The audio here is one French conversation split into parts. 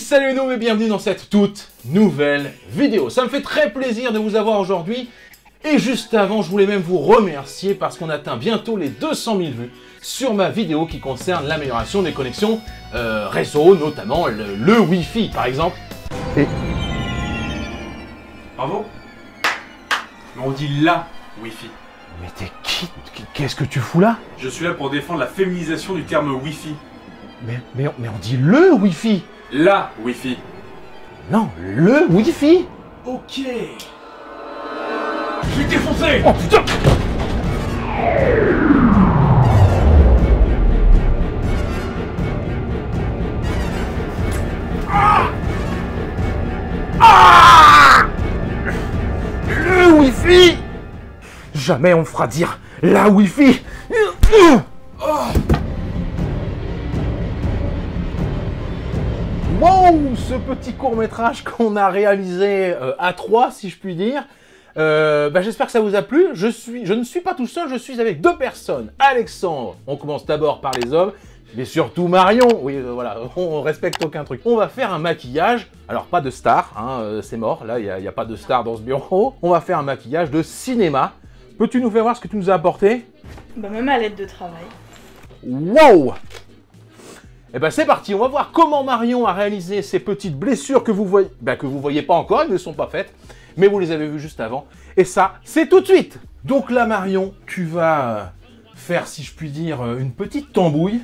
salut nous et bienvenue dans cette toute nouvelle vidéo. Ça me fait très plaisir de vous avoir aujourd'hui. Et juste avant, je voulais même vous remercier parce qu'on atteint bientôt les 200 000 vues sur ma vidéo qui concerne l'amélioration des connexions réseau, notamment le Wi-Fi par exemple. Et... Bravo. Mais on dit la Wi-Fi. Mais t'es qui? Qu'est-ce que tu fous là? Je suis là pour défendre la féminisation du terme Wi-Fi. Mais on dit le Wi-Fi. La Wi-Fi. Non, le Wi-Fi. Ok. Je vais défoncer. Oh putain. Le Wi-Fi. Jamais on fera dire la Wi-Fi. Wow, ce petit court-métrage qu'on a réalisé à 3, si je puis dire. J'espère que ça vous a plu. Je ne suis pas tout seul, je suis avec deux personnes. Alexandre, on commence d'abord par les hommes, mais surtout Marion. Oui, voilà, on respecte aucun truc. On va faire un maquillage. Alors, pas de star, hein, c'est mort. Là, il n'y a pas de star dans ce bureau. On va faire un maquillage de cinéma. Peux-tu nous faire voir ce que tu nous as apporté? Même à l'aide de travail. Wow! Eh ben c'est parti, on va voir comment Marion a réalisé ces petites blessures que vous voyez, que vous voyez pas encore, elles ne sont pas faites, mais vous les avez vues juste avant. Et ça, c'est tout de suite. Donc là Marion, tu vas faire, si je puis dire, une petite tambouille.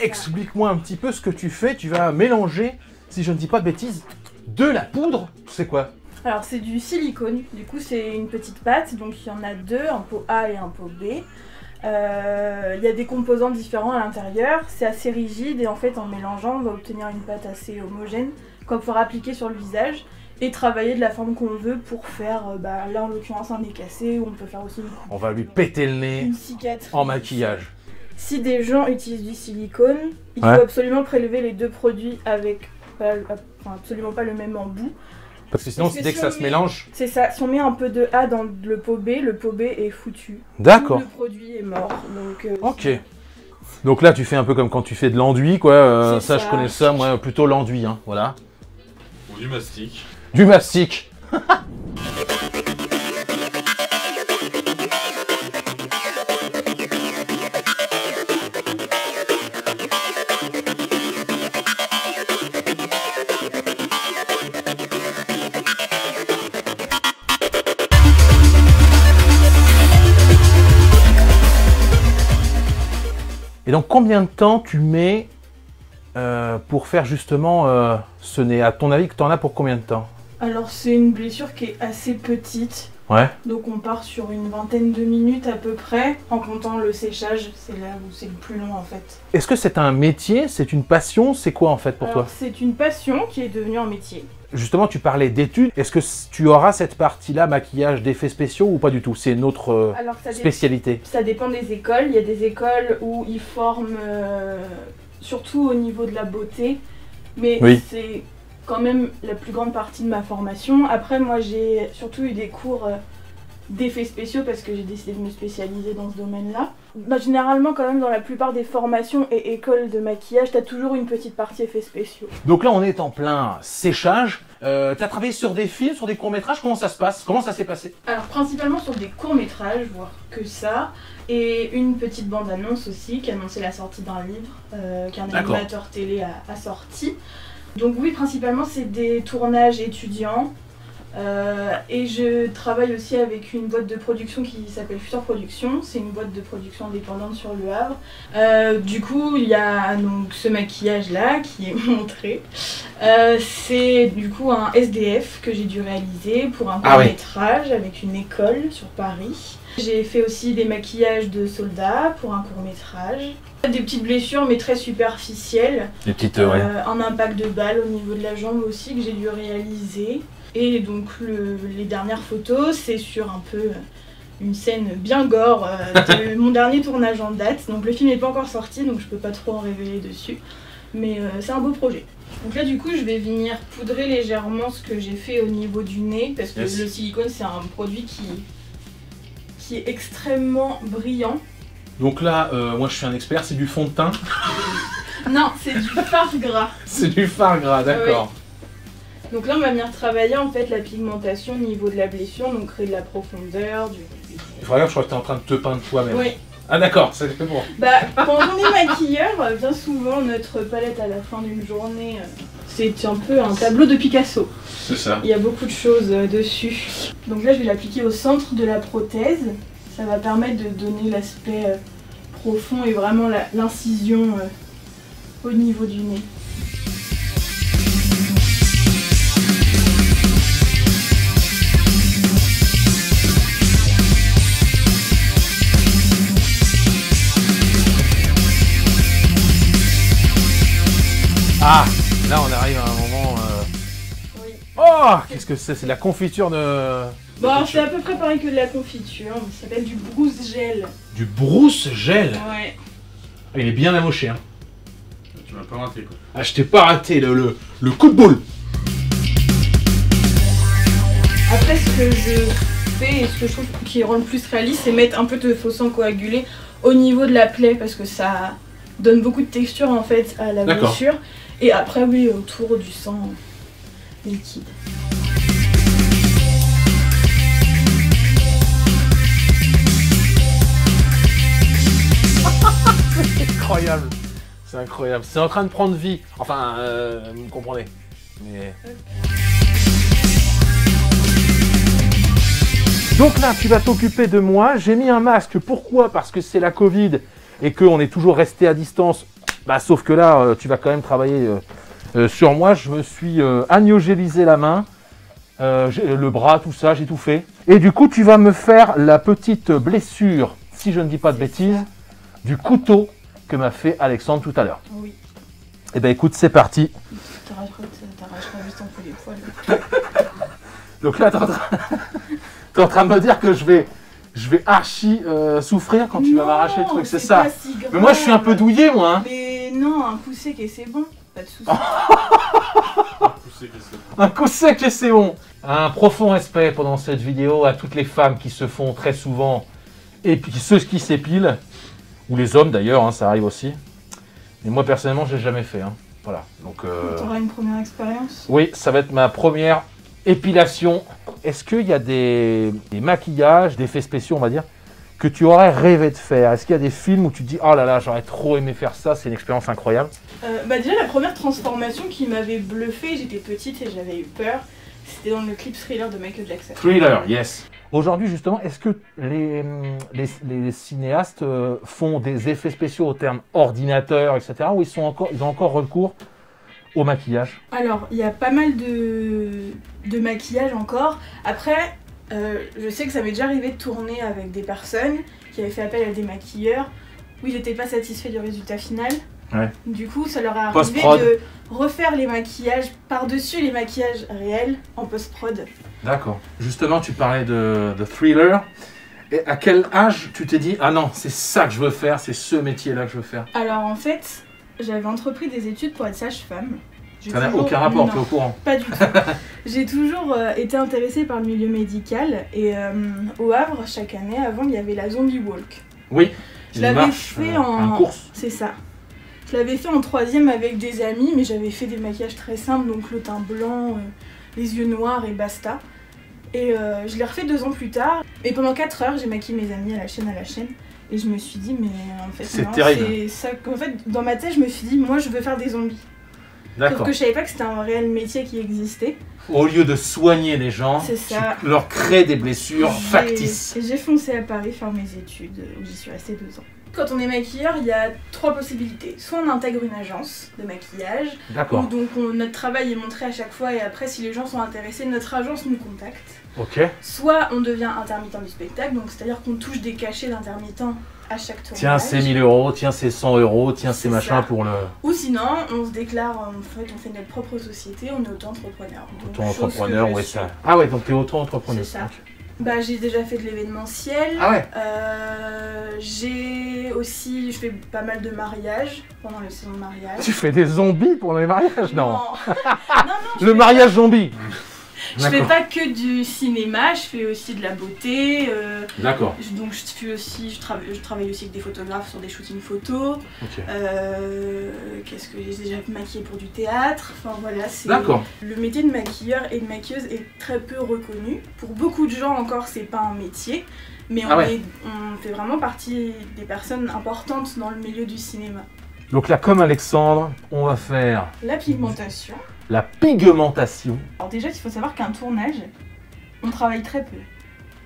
Explique-moi un petit peu ce que tu fais. Tu vas mélanger, si je ne dis pas de bêtises, de la poudre. C'est quoi? Alors c'est du silicone, du coup c'est une petite pâte, donc il y en a deux, un pot A et un pot B. Il y a des composants différents à l'intérieur, c'est assez rigide et en fait en mélangeant on va obtenir une pâte assez homogène qu'on pourra appliquer sur le visage et travailler de la forme qu'on veut pour faire, là en l'occurrence un nez cassé ou on peut faire aussi on va lui péter le nez une cicatrice en maquillage. Si des gens utilisent du silicone, il faut absolument prélever les deux produits avec absolument pas le même embout. Parce que sinon, dès que ça se mélange... C'est ça, si on met un peu de A dans le pot B est foutu. D'accord. Le produit est mort, donc... ok. Donc là, tu fais un peu comme quand tu fais de l'enduit, quoi. Ça, je connais ça, moi, plutôt l'enduit, hein, voilà. Ou du mastic. Du mastic. Et donc, combien de temps tu mets pour faire justement ce nez? À ton avis, que tu en as pour combien de temps? Alors, c'est une blessure qui est assez petite. Ouais. Donc, on part sur une vingtaine de minutes à peu près, en comptant le séchage. C'est là où c'est le plus long, en fait. Est-ce que c'est un métier? C'est une passion? C'est quoi, en fait, pour toi? C'est une passion qui est devenue un métier. Justement, tu parlais d'études. Est-ce que tu auras cette partie-là, maquillage, d'effets spéciaux ou pas du tout? C'est une autre spécialité. Ça dépend des écoles. Il y a des écoles où ils forment surtout au niveau de la beauté. Mais c'est quand même la plus grande partie de ma formation. Après, moi, j'ai surtout eu des cours d'effets spéciaux parce que j'ai décidé de me spécialiser dans ce domaine-là. Généralement, quand même, dans la plupart des formations et écoles de maquillage, t'as toujours une petite partie effets spéciaux. Donc là, on est en plein séchage. T'as travaillé sur des films, sur des courts-métrages? Comment ça se passe? Comment ça s'est passé? Alors, principalement sur des courts-métrages, voire que ça. Et une petite bande-annonce aussi qui annonçait la sortie d'un livre qu'un animateur télé a sorti. Donc oui, principalement, c'est des tournages étudiants. Et je travaille aussi avec une boîte de production qui s'appelle Future Production. C'est une boîte de production indépendante sur Le Havre. Du coup, il y a donc ce maquillage là qui est montré. C'est du coup un SDF que j'ai dû réaliser pour un court-métrage avec une école sur Paris. J'ai fait aussi des maquillages de soldats pour un court-métrage. Des petites blessures mais très superficielles. Des petites, un impact de balle au niveau de la jambe aussi que j'ai dû réaliser. Et donc les dernières photos, c'est sur un peu une scène bien gore de mon dernier tournage en date. Donc le film n'est pas encore sorti, donc je peux pas trop en révéler dessus. Mais c'est un beau projet. Donc là du coup je vais venir poudrer légèrement ce que j'ai fait au niveau du nez. Parce que le silicone c'est un produit qui est extrêmement brillant. Donc là, moi je suis un expert, c'est du fond de teint. Non, c'est du fard gras. C'est du fard gras, d'accord. Oui. Donc là, on va venir travailler en fait la pigmentation au niveau de la blessure, donc créer de la profondeur. Regarde, je crois que tu es en train de te peindre toi-même. Oui. Ah d'accord, c'est fait bon. Bah, quand on est maquilleur, bien souvent notre palette à la fin d'une journée, c'est un peu un tableau de Picasso. C'est ça. Il y a beaucoup de choses dessus. Donc là, je vais l'appliquer au centre de la prothèse. Ça va permettre de donner l'aspect profond et vraiment l'incision au niveau du nez. Ah, là on arrive à un moment... Oui. Oh, qu'est-ce que c'est? C'est de la confiture de... Bon, c'est à peu près pareil que de la confiture, ça s'appelle du brousse gel. Du brousse gel? Ouais. Il est bien amoché, hein. Tu m'as pas raté, quoi. Ah, je t'ai pas raté le coup de boule. Après, ce que je fais et ce que je trouve qui rend le plus réaliste, c'est mettre un peu de faux sang coagulé au niveau de la plaie parce que ça donne beaucoup de texture en fait à la blessure. Et après, oui, autour du sang liquide. C'est incroyable. C'est incroyable. C'est en train de prendre vie. Enfin, vous me comprenez. Mais... Donc là, tu vas t'occuper de moi. J'ai mis un masque. Pourquoi? Parce que c'est la Covid et qu'on est toujours resté à distance. Bah, sauf que là, tu vas quand même travailler sur moi. Je me suis agneau-gélisé la main, le bras, tout ça, j'ai tout fait. Et du coup, tu vas me faire la petite blessure, si je ne dis pas de bêtises, du couteau que m'a fait Alexandre tout à l'heure. Oui. Eh ben écoute, c'est parti. T'arracheras juste un peu les poils. Donc là, t'es en train de me dire que je vais archi souffrir quand tu vas m'arracher le truc, c'est ça? Pas si grave. Mais moi, je suis un peu douillé, moi. Hein. Mais non, un coup sec et c'est bon. Pas de soucis. Un coup sec et c'est bon. Un profond respect pendant cette vidéo à toutes les femmes qui se font très souvent, et puis ceux qui s'épilent, ou les hommes d'ailleurs, hein, ça arrive aussi. Et moi, personnellement, je l'ai jamais fait. Hein. Voilà. Donc, t'auras une première expérience? Oui, ça va être ma première épilation. Est-ce qu'il y a des maquillages, des effets spéciaux, on va dire, que tu aurais rêvé de faire? Est-ce qu'il y a des films où tu te dis « Oh là là, j'aurais trop aimé faire ça, c'est une expérience incroyable ». Bah déjà, la première transformation qui m'avait bluffée, j'étais petite et j'avais eu peur, c'était dans le clip Thriller de Michael Jackson. Thriller, yes. Aujourd'hui, justement, est-ce que les cinéastes font des effets spéciaux au terme ordinateur, etc., ou ils ont encore recours au maquillage? Alors, il y a pas mal de maquillage encore. Après, je sais que ça m'est déjà arrivé de tourner avec des personnes qui avaient fait appel à des maquilleurs où ils n'étaient pas satisfaits du résultat final. Ouais. Du coup, ça leur est arrivé Post-prod. de refaire les maquillages par-dessus les maquillages réels en post-prod. D'accord. Justement, tu parlais de Thriller. Et à quel âge tu t'es dit « Ah non, c'est ça que je veux faire, c'est ce métier-là que je veux faire ». Alors en fait, j'avais entrepris des études pour être sage-femme. Ça n'a aucun rapport, tu es au courant? Pas du tout. J'ai toujours été intéressée par le milieu médical et au Havre, chaque année, avant, il y avait la Zombie Walk. Oui, je l'avais fait en course. C'est ça. Je l'avais fait en 3e avec des amis, mais j'avais fait des maquillages très simples, donc le teint blanc, les yeux noirs et basta. Et je l'ai refait 2 ans plus tard. Et pendant 4 heures, j'ai maquillé mes amis à la chaîne. Et je me suis dit, mais en fait, c'est terrible. C'est ça. En fait, dans ma tête, je me suis dit, moi, je veux faire des zombies. D'accord. Sauf que je savais pas que c'était un réel métier qui existait. Au lieu de soigner les gens, tu leur crées des blessures factices. J'ai foncé à Paris faire mes études, où j'y suis restée 2 ans. Quand on est maquilleur, il y a 3 possibilités. Soit on intègre une agence de maquillage, où donc notre travail est montré à chaque fois et après si les gens sont intéressés, notre agence nous contacte. Ok. Soit on devient intermittent du spectacle, donc c'est-à-dire qu'on touche des cachets d'intermittent à chaque tournage. Tiens, c'est 1000 €, tiens, c'est 100 €, tiens, c'est machin pour le... Ou sinon, on se déclare, on fait notre propre société, on est auto-entrepreneur. Auto-entrepreneur, ouais, ça. Ah ouais, donc t'es auto-entrepreneur. C'est ça. Okay. Bah, j'ai déjà fait de l'événementiel. Ah ouais. J'ai aussi, je fais pas mal de mariages pendant les saisons de mariage. Tu fais des zombies pour les mariages? Non. Non, Le mariage zombie. Je fais pas que du cinéma, je fais aussi de la beauté. D'accord. Donc je travaille aussi avec des photographes sur des shootings photos. Ok. Qu'est-ce que j'ai déjà maquillé pour du théâtre. Enfin voilà, c'est. D'accord. Le métier de maquilleur et de maquilleuse est très peu reconnu. Pour beaucoup de gens encore, c'est pas un métier. Mais on fait vraiment partie des personnes importantes dans le milieu du cinéma. Donc là, comme Alexandre, on va faire La pigmentation. la pigmentation. Alors déjà, il faut savoir qu'un tournage, on travaille très peu.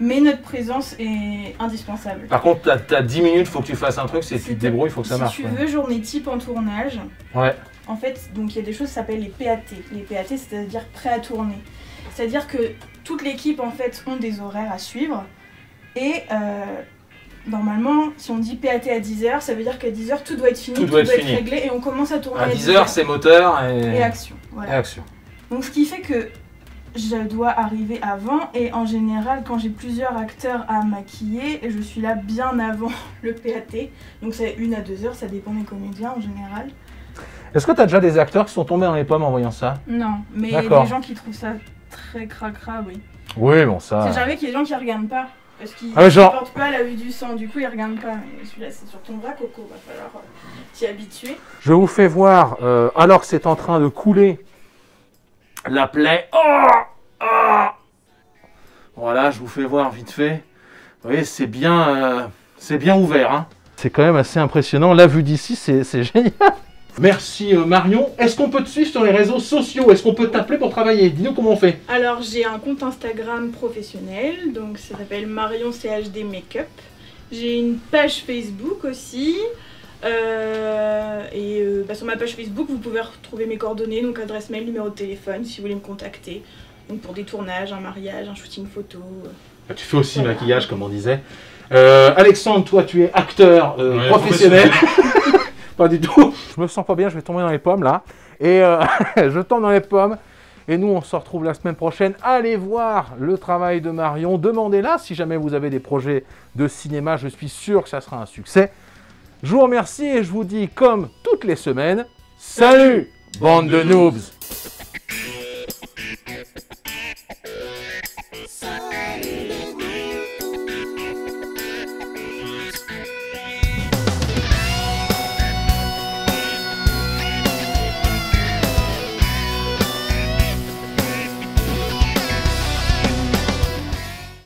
Mais notre présence est indispensable. Par contre, t'as 10 minutes, faut que tu fasses un truc, tu te débrouilles, il faut que ça marche. Si tu veux, journée type en tournage, ouais. En fait, donc il y a des choses qui s'appellent les PAT. Les PAT, c'est-à-dire prêts à tourner. C'est-à-dire que toute l'équipe, en fait, ont des horaires à suivre. Et normalement, si on dit PAT à 10h, ça veut dire qu'à 10h, tout doit être fini, tout doit être réglé et on commence à tourner à 10h, c'est moteur et action. Voilà. Et action. Donc ce qui fait que je dois arriver avant et en général, quand j'ai plusieurs acteurs à maquiller, je suis là bien avant le PAT. Donc c'est 1 à 2 heures, ça dépend des comédiens en général. Est-ce que tu as déjà des acteurs qui sont tombés dans les pommes en voyant ça? Non, mais des gens qui trouvent ça très cracra, oui. Oui, bon ça... C'est jamais qu'il y a des gens qui regardent pas. Parce qu'ils supportent pas la vue du sang, du coup ils regardent pas. Mais celui-là c'est sur ton bras, Coco, va falloir t'y habituer. Je vous fais voir, alors que c'est en train de couler, la plaie. Voilà, je vous fais voir vite fait. Vous voyez, c'est bien ouvert. Hein. C'est quand même assez impressionnant. La vue d'ici, c'est génial. Merci Marion. Est-ce qu'on peut te suivre sur les réseaux sociaux? Est-ce qu'on peut t'appeler pour travailler? Dis-nous comment on fait. Alors j'ai un compte Instagram professionnel, donc ça s'appelle Marion CHD Makeup. J'ai une page Facebook aussi. Sur ma page Facebook, vous pouvez retrouver mes coordonnées, donc adresse mail, numéro de téléphone, si vous voulez me contacter. Donc pour des tournages, un mariage, un shooting photo. Tu fais aussi maquillage, comme on disait. Alexandre, toi tu es acteur professionnel. Pas du tout. Je me sens pas bien, je vais tomber dans les pommes là. Et je tombe dans les pommes. Et nous, on se retrouve la semaine prochaine. Allez voir le travail de Marion. Demandez-la si jamais vous avez des projets de cinéma. Je suis sûr que ça sera un succès. Je vous remercie et je vous dis, comme toutes les semaines, salut, bande de noobs!